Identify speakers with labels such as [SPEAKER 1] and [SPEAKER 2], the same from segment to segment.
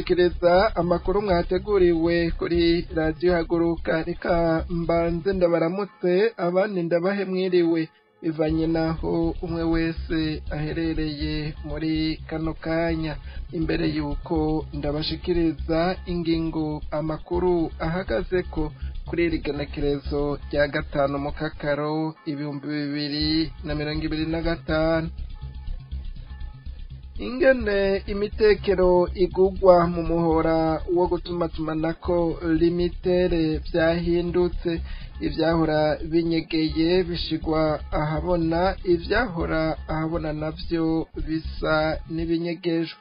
[SPEAKER 1] kubashikiriza amakuru mwateguriwe kuri radiyo haguruka. Reka mbanze ndabaramutse abandi ndabahe mwiriwe bivanye naho umwe wese aherereye muri kano kanya. Imbere yuko ndabashikiriza ingingo amakuru ahagazeko kuri iri genekerezo rya 5 Mukakaro 2025, ingene imitekero igugwa mu muhora wo gutumatumanako limitere vyahindutse. Ivyahora binyegeye bishigwa ahabona, ivyahora ahabona navyo bisa n'ibinyegejwe.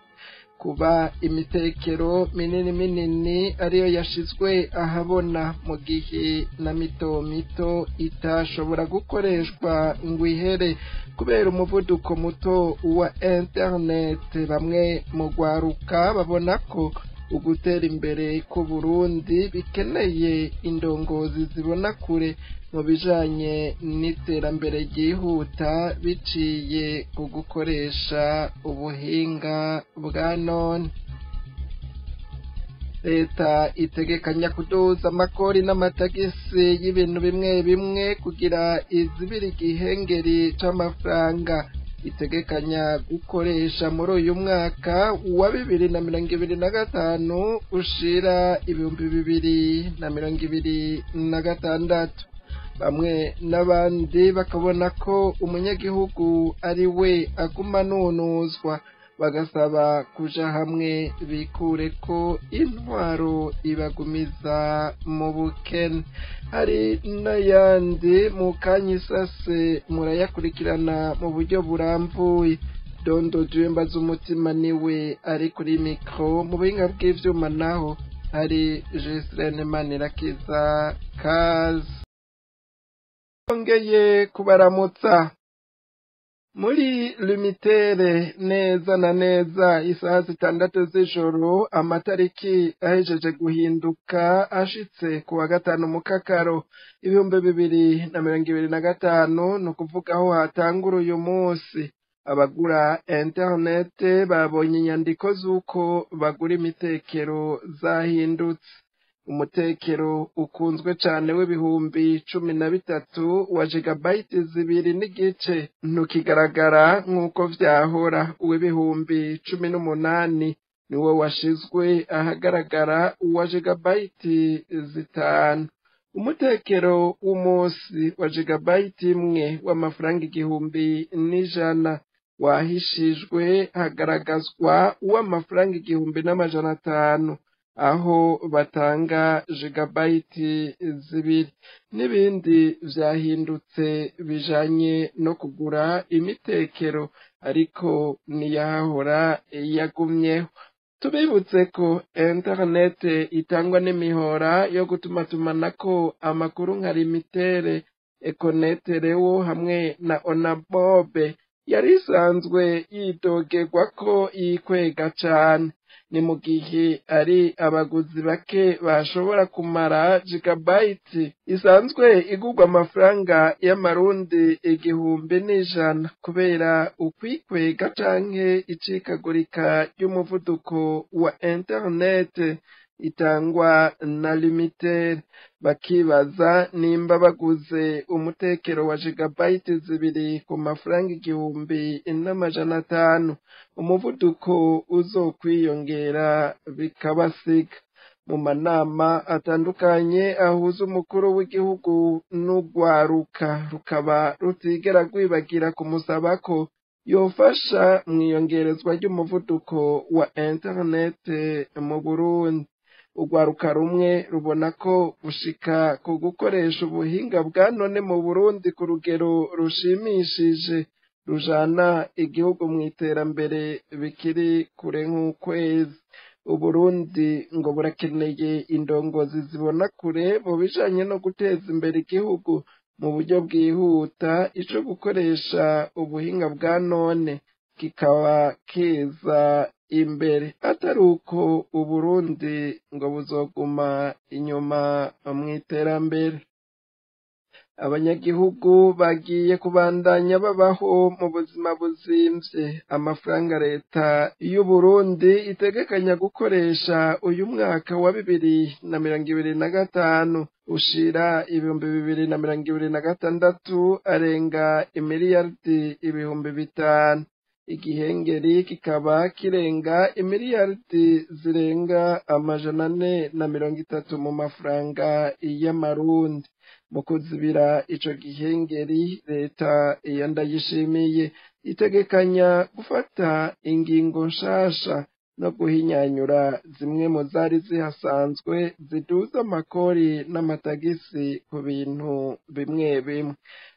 [SPEAKER 1] Kuba imitekero minini ariyo yashizwe ahabona mu gihe na mito itashobora gukoreshwa ngo ihere kubera umuvuduko muto wa internet, bamwe mu gwaruka babona ko ugutera imbere ku Burundi bikeneye indongozi zibona kure mu bijanye n'iterambere ryihuta biciye ku gukoresha ubuhinga bwa none. Leta itegekanya kuduza amakori n'amatagisi y'ibintu bimwe kugira izibira igihengeri c'amafaranga itegekanya gukoresha muri uyu mwaka wa 2025 ushira 2026. Bamwe n'abandi bakabona ko umunyagihugu ari we aguma nunuzwa, bagasaba kuja hamwe bikure ko intwaro ibagumiza mu bukene. Hari n'ayandi mu kanyisase murayakurikirana mu buryo burambuye. Dondo Jemba z'umutima niwe ari kuri mikro, mu buhinga bw'ivyuma naho hari Jesrene Manirakiza. Kazi ongeye kubaramutsa muri limitere neza na neza isaha 6 z'ijoro, amatariki ahejeje guhinduka ashitse ku wa 5 Mukakaro 2025, no kuvuga aho hatangura uyu munsi. Abagura internet babonye inyandiko z'uko bagura imitekero zahindutse. Umutekero ukunzwe cane w'ibihumbi 13 wa gigabyte 2.5 ntukigaragara nk'uko vyahora. Uw'ibihumbi 18 niwo washizwe ahagaragara, uwa gigabyte 5. Umutekero w'umunsi wa gigabyte 1 w'amafaranga 1,100 wahishijwe hagaragazwa uw'amafaranga 1,500, aho batanga gigabyte 2. N'ibindi vyahindutse bijanye no kugura imitekero, ariko niyahora yagumyeho. Tubibutse ko internet itangwa n'imihora yo gutumatumanako amakuru nka limitere, Econeterewo hamwe na Onabobe yari isanzwe yidogerwa ko yikwega cane. Ni mu gihe ari abaguzi bake bashobora kumara gigabyte isanzwe igurwa amafaranga y'amarundi 1,100 kubera ukwikwega canke icikagurika ry'umuvuduko wa internet itangwa na limitere. Bakibaza nimba baguze umutekero wa gigabyte 2 ku mafaranga 1,500 umuvuduko uzokwiyongera bikabasiga. Mu manama atandukanye ahuza umukuru w'igihugu n'ugwaruka, rukaba rutigera rwibagira kumusaba ko yofasha mwiyongerezwa ry'umuvuduko wa internet mu Burundi. Ugwaruka rumwe rubona ko gushika ku gukoresha ubuhinga bwa none mu Burundi ku rugero rushimishije rujana igihugu mu iterambere bikiri kure nk'ukwezi. Uburundi ngo burakeneye indongozi zibona kure mu bijanye no guteza imbere igihugu mu buryo bwihuta. Ico gukoresha ubuhinga bwa none kikaba kiza imbere, atari uko Uburundi ngo buzoguma inyuma mu iterambere. abanyagihugu bagiye kubandanya babaho mu buzima buzimvye. Amafaranga leta y'u Burundi itegekanya gukoresha uyu mwaka wa 2025 ushira 2026 arenga imiliyardi 500. Igihengeri kikaba kirenga imiliyardi zirenga 430 mu mafaranga y'amarundi. Mu kuzibira ico gihengeri leta ya Ndayishimiye itegekanya gufata ingingo nshasha no guhinyanyura zimwe mu zari zihasanzwe ziduza amakori n'amatagisi ku bintu bimwe bimwe.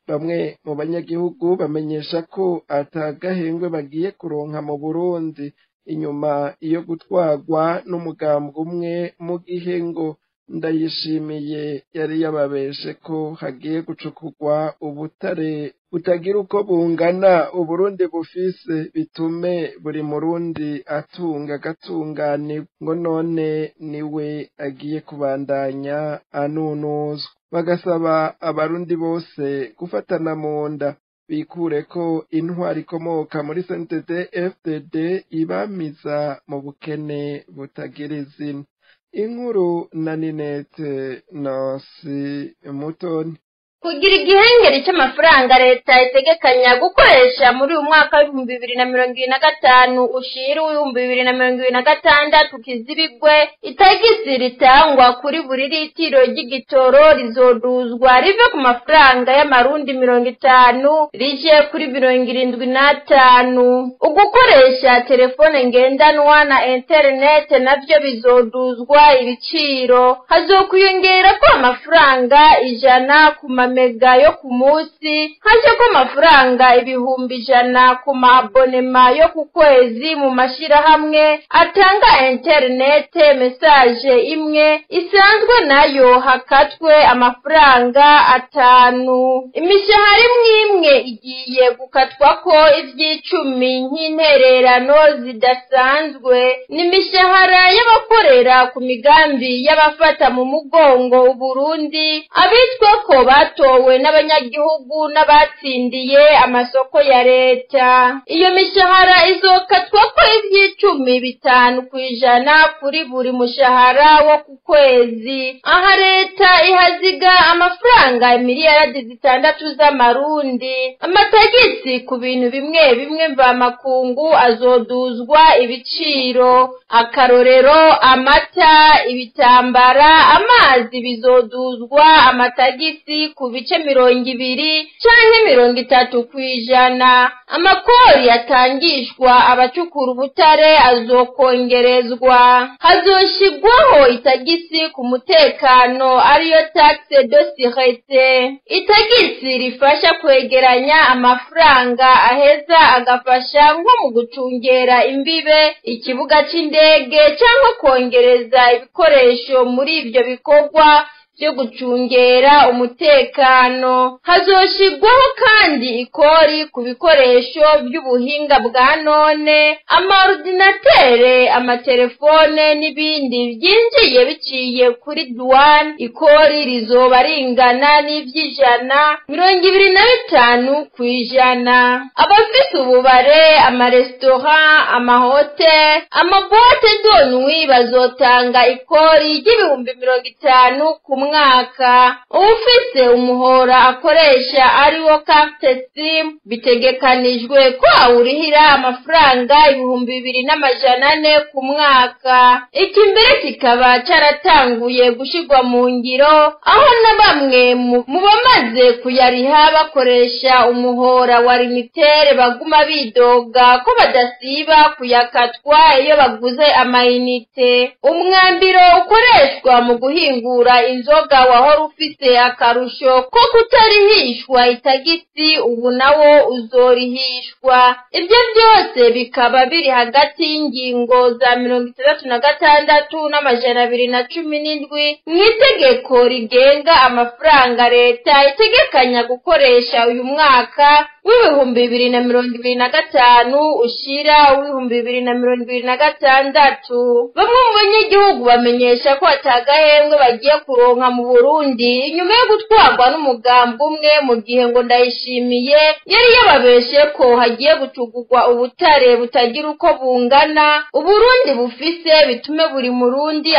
[SPEAKER 1] Bamwe mu banyagihugu bamenyesha ko atagahengwe bagiye kuronka mu Burundi inyuma yo gutwarwa n'umugambwe umwe, mu gihe ngo Ndayishimiye yari yababeshe ko hagiye gucukurwa ubutare butagira uko bungana Uburundi bufise, bitume buri murundi atunga agatunganirwa. Ngo none niwe agiye kubandanya anunuzwa. Bagasaba abarundi bose gufatana mu nda bikure ko intwari ikomoka muri CNDD-FDD ibamiza mu bukene butagira izina. Inkuru na Ninete Nasi Mutoni.
[SPEAKER 2] Kugira igihengeri cy'amafaranga leta itegekanya gukoresha muri uyu mwaka wa 2025 ushira 2026 kizibigwe, itagisi ritangwa kuri buri litiro ry'igitoro rizoduzwa rive ku mafaranga y'amarundi 50 rije kuri 75. Ugukoresha telefone ngendanwa na internet navyo bizoduzwa ibiciro. Hazokwiyongera ko amafaranga 100 ku mega yo ku munsi, haje ko amafaranga 100 ku mabonema yo ku kwezi mu mashirahamwe atanga internet message imwe isanzwe nayo hakatwe amafaranga 5. Imishahara imwe igiye gukatwa ko ivy'icumi nk'intererano zidasanzwe. N'imishahara y'abakorera ku migambi y'abafata mu mugongo Uburundi, abitwe ko batowe n'abanyagihugu n'abatsindiye amasoko ya leta. Iyo mishahara izokatwa ko ivy'icumi 5% kuri buri mushahara wo ku kwezi. Aha leta ihaziga amafaranga miliyaradi 6 z'amarundi. Amatagisi ku bintu bimwe bimwe mvamakungu azoduzwa ibiciro. Akarorero, amata, ibitambara, amazi bizoduzwa amatagisi ku bice 20 canke 30%. Amakori atangishwa abacukura ubutare azokongerezwa. Hazoshigwaho itagisi ku mutekano ariyo taxe de sûreté. Itagisi rifasha kwegeranya amafaranga aheza agafasha nko mu gucungera imbibe, ikibuga c'indege cyangwa kongereza ibikoresho muri ivyo bikorwa byo gucungera umutekano. Hazoshigwaho kandi ikori ku bikoresho by'ubuhinga bwa none, amaordinatere, amatelefone n'ibindi byinjiye biciye kuri douane. Ikori rizoba ringana n'25%. Abafise ububare, amarestaurant, amahotel, amaboite de nuit bazotanga ikori ry'ibihumbi 50 ku mwaka. Ufise umuhora akoresha ariwo carte SIM bitegekanijwe ko awurihira amafaranga 2,400 ku mwaka. Iki mbere kikaba caratanguye gushigwa mu ngiro, aho na bamwe mu bamaze kuyariha bakoresha umuhora wa limitere baguma bidoga ko badasiba kuyakatwa iyo baguze amayinite. Umwambiro ukoreshwa mu guhingura inzoga wahora ufise akarusho ko kutarihishwa itagisi, ubu nawo uzorihishwa. Ibyo byose bikaba biri hagati y'ingingo za 66 n'amajana 217 mw'itegeko rigenga amafaranga leta itegekanya gukoresha uyu mwaka w'ibihumbi 2025 ushira w'ibihumbi 2026. Bamwe mu banyagihugu bamenyesha ko atagahembwe bagiye kuronka mu Burundi inyuma yo gutwarwa n'umugambi umwe, mu gihe ngo Ndayishimiye yari yababeshe ko hagiye gucugurwa ubutare butagira uko bungana Uburundi bufise, bitume buri murundi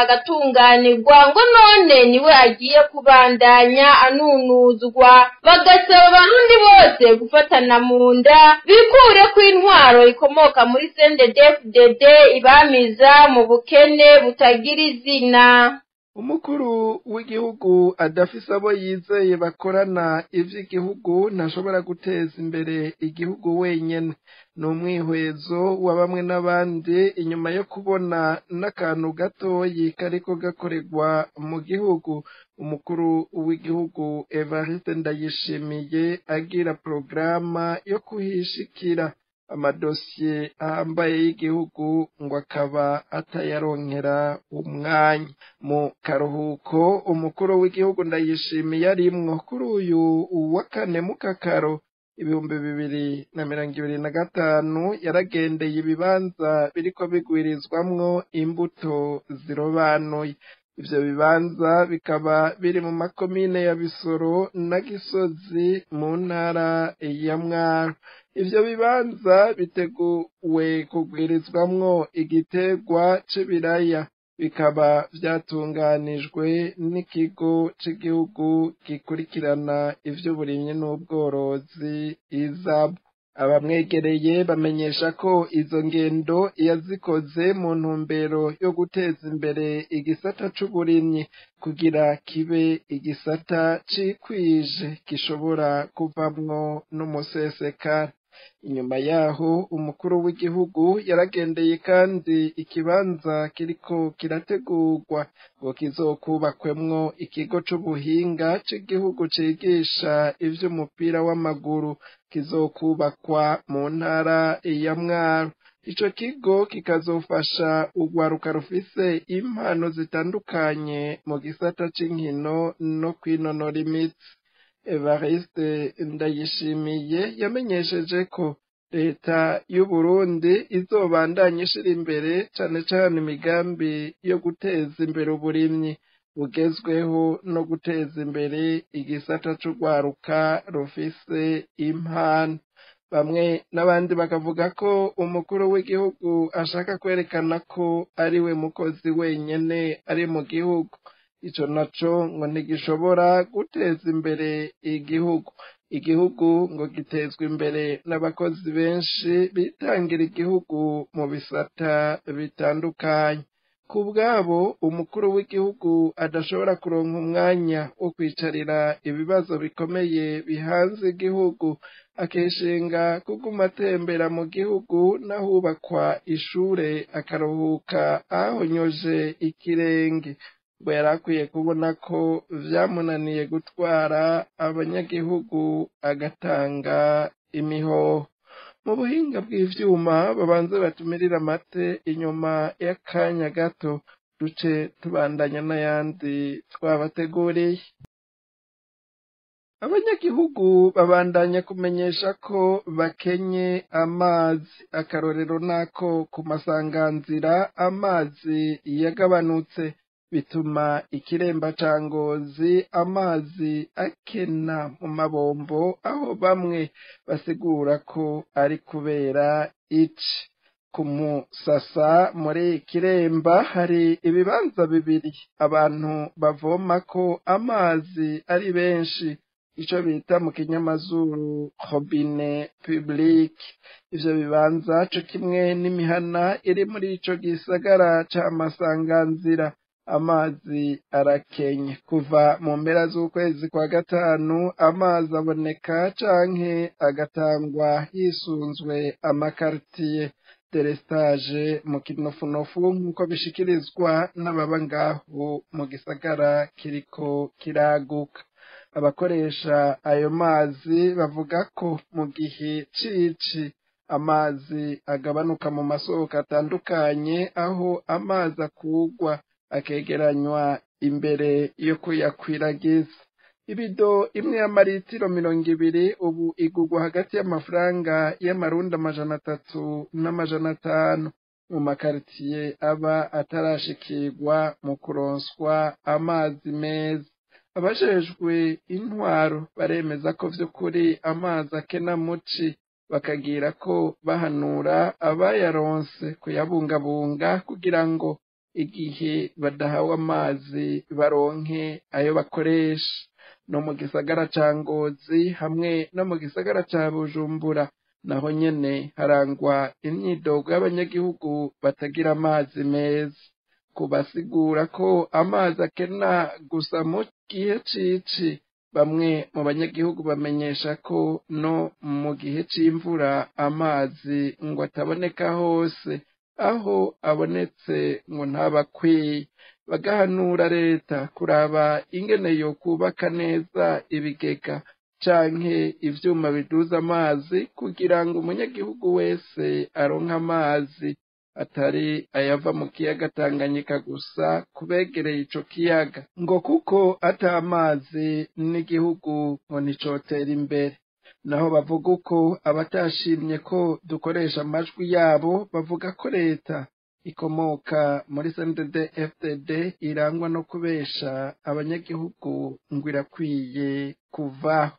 [SPEAKER 2] agatunganirwa, ngo none niwe agiye kubandanya anunuzwa. Bagasaba abarundi bose gufatana mu nda bikure ko intwaro ikomoka muri CNDD-FDD ibamiza mu bukene butagira izina.
[SPEAKER 1] Umukuru w'igihugu adafise abo yizeye bakorana ivy'igihugu ntashobora guteza imbere igihugu wenyene. Ni umwihwezo wa bamwe n'abandi inyuma yo kubona n'akantu gatoyi kariko gakorerwa mu gihugu. Umukuru w'igihugu Evariste Ndayishimiye agira porogaramu yo kuhishikira amadosiye ahambaye y'igihugu ngo akaba atayaronkera umwanya. Mu karuhuko umukuru w'igihugu Ndayishimiye arimwo kuri uyu wa kane mu Kakaro 2025 yaragendeye ibibanza biriko bigwirizwamwo imbuto zirobanuye. Ivyo bibanza bikaba biri mu makomine ya Bisoro na Gisozi mu ntara ya Mwaro. Ivyo bibanza biteguwe kugwirizwamwo igiterwa c'ibiraya, bikaba vyatunganijwe n'ikigo c'igihugu gikurikirana ivy'uburimyi n'ubworozi IZAB. Abamwegereye bamenyesha ko izo ngendo yazikoze mu ntumbero yo guteza imbere igisata c'uburimyi kugira kibe igisata cikwije gishobora kuvamwo n'umusesekara. Inyuma yaho umukuru w'igihugu yaragendeye kandi ikibanza kiriko kirategurwa ngo kizokubakwemwo ikigo c'ubuhinga c'igihugu cigisha ivy'umupira w'amaguru, kizokubakwa mu ntara ya Mwaro. Ico kigo kikazofasha urwaruka rufise impano zitandukanye mu gisata c'inkino no kwinonora imitsi. Evariste Ndayishimiye yamenyesheje ko leta y'u Burundi izobandanya ishira imbere cane cane imigambi yo guteza imbere uburimyi bugezweho no guteza imbere igisata c'urwaruka rufise impano. Bamwe n'abandi bakavuga ko umukuru w'igihugu ashaka kwerekana ko ariwe mukozi wenyene ari mu gihugu. Ico naco ngo ntigishobora guteza imbere igihugu. Igihugu ngo gitezwa imbere n'abakozi benshi bitangira igihugu mu bisata bitandukanye. Ku bwabo umukuru w'igihugu adashobora kuronka umwanya wo kwicarira ibibazo bikomeye bihanze igihugu, akishinga kuguma atembera mu gihugu n'ahubakwa ishure akaruhuka ahonyoje ikirenge. Ngo yarakwiye kubona ko vyamunaniye gutwara abanyagihugu agatanga imihoho. Mu buhinga bw'ivyuma babanze batumirira amate, inyuma y'akanya gato duce tubandanya n'ayandi twabateguriye. Abanyagihugu babandanya kumenyesha ko bakenye amazi. Akarorero nako ku Masanganzira amazi yagabanutse, bituma ikiremba ca Ngozi amazi akena mu mabombo, aho bamwe basigura ko ari kubera ici. Ku Musasa muri Kiremba hari ibibanza bibiri abantu bavomako amazi ari benshi, ico bita mu kinyamazuru robinet public. Ivyo bibanza co kimwe n'imihana iri muri ico gisagara ca Masanganzira amazi arakenye. Kuva mu mpera z'ukwezi kwa gatanu amazi aboneka canke agatangwa hisunzwe amakartiye delestage mu kinofunofu, nk'uko bishikirizwa n'ababa ngaho mu gisagara kiriko kiraguka. Abakoresha ayo mazi bavuga ko mu gihe cici amazi agabanuka mu masoko atandukanye, aho amazi akugwa akegeranywa imbere yo kuyakwiragiza. ibido imwe y'amaritiro 200 ubu igurwa hagati y'amafaranga y'amarundi 300 n'amajana 5 mu makaritiye aba atarashikirwa mu kuronswa amazi meza. Abajejwe intwaro baremeza ko vy'ukuri amazi akena muci, bakagira ko bahanura abayaronse kuyabungabunga kugira ngo igihe badahawe amazi baronke ayo bakoresha. No mu gisagara ca Ngozi hamwe no mu gisagara ca Bujumbura naho nyene harangwa imyidogo y'abanyagihugu batagira amazi meza, kubasigura ko amazi akena gusa mu gihe cici. Bamwe mu banyagihugu bamenyesha ko no mu gihe c'imvura amazi ngo ataboneka hose, aho abonetse ngo ntabakwiye. Bagahanura leta kuraba ingene yo kubaka neza ibigega canke ivyuma biduza amazi kugira ngo umunyagihugu wese aronke amazi atari ayava mu kiyaga Tanganyika gusa kubegereye ico kiyaga, ngo kuko ata amazi n'igihugu ngo nticotera imbere. Naho bavuga uko abatashimye ko dukoresha amajwi yabo bavuga ko leta ikomoka muri CNDD-FDD irangwa no kubesha abanyagihugu ngo irakwiye kuvaho.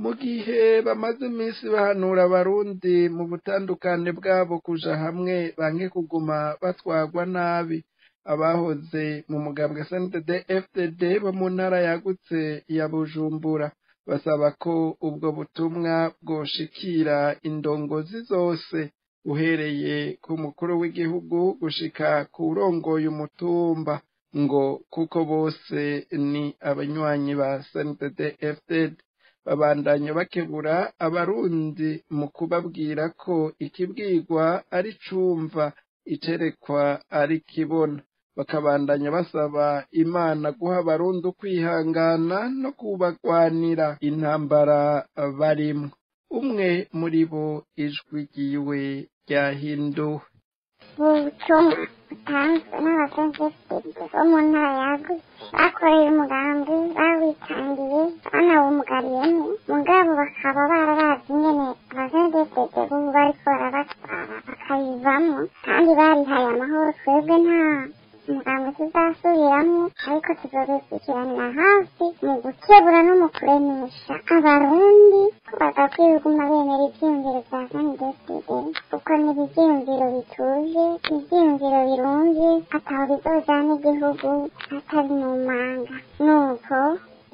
[SPEAKER 1] Mu gihe bamaze iminsi bahanura abarundi mu butandukane bwabo kuja hamwe banke kuguma batwagwa nabi, abahoze mu mugambwe CNDD-FDD bo mu ntara yagutse ya Bujumbura basaba ko ubwo butumwa bwoshikira indongozi zose, uhereye ku mukuru w'igihugu gushika ku urongoye umutumba, ngo kuko bose ni abanywanyi ba CNDD-FDD. Babandanya bakebura abarundi mu kubabwira ko ikibwirwa ari cumva, icerekwa ari kibona. Bakabandanya basaba Imana guha abarundi kwihangana no kubagwanira intambara barimwo. Umwe muri bo ijwi ryiwe ryahinduwe.
[SPEAKER 3] Ubutumwa butanzwe n'abasengeseri bo mu ntara yagutse bakoreye umugambi bawitangiye banawumugariyemo, mugabo bakaba bararavye ingene abasengeseri bo bariko barabatwara bakayivamwo, kandi barihaye amahoro. Twebwe nta umugambi tuzasubiramwo, ariko tuzobikurikiranira hafi mu gukebura no mu kuremesha abarundi ko bagakwiye kuguma bemera ivyiyumviro vya CNDD-FDD, kuko ni ivyiyumviro bituje, ivyiyumviro birumvye, ataho bizojana igihugu atari mu manga. Nuko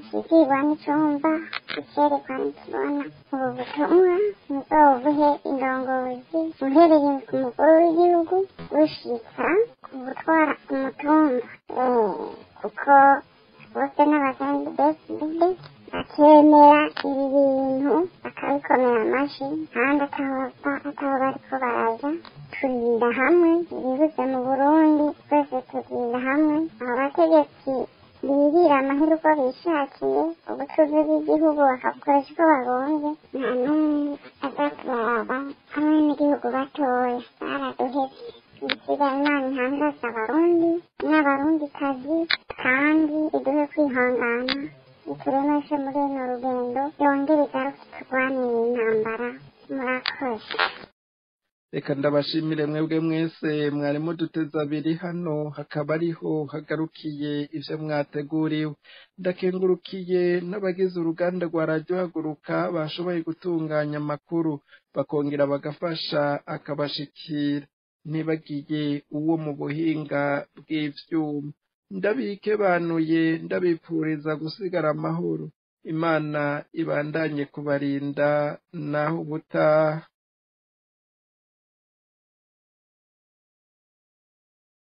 [SPEAKER 3] ikigirwa n'icumva, icerekwa n'ikibona. Ubu butumwa muzobuhe indongozi uhereye ku mukuru w'igihugu gushika ku gutwara umutumba, kuko bose n'abasengeseri bakemera ibi bintu bakabikomera amashi, kandi ataho bariko baraja. Turinda hamwe ibibuze mu Burundi, twese turinda hamwe. Abo bategetsi birira amahirwe uko bishakiye, ubucuzi bw'igihugu bakabukoresha uko babonye, nta n'umwe azaturaba hamwe n'igihugu batoya. Baraduhevye. Isigaye Imana ihangaza abarundi n'abarundikazi, kandi iduhe kwihangana, ituremeshe muri runo rugendo, yongere igaruke turwanire intambara. Murakoze.
[SPEAKER 1] Reka ndabashimire mwebwe mwese mwari muduteze abiri hano, hakaba ariho hagarukiye ivyo mwateguriwe. Ndakengurukiye n'abagize uruganda rwa Radio Haguruka bashoboye gutunganya amakuru bakongera bagafasha akabashikira, ntibagiye uwo mu buhinga bw'ivyuma. Ndabikebanuye ndabipfuriza gusigara amahoro. Imana ibandanye kubarinda naho ubutaha.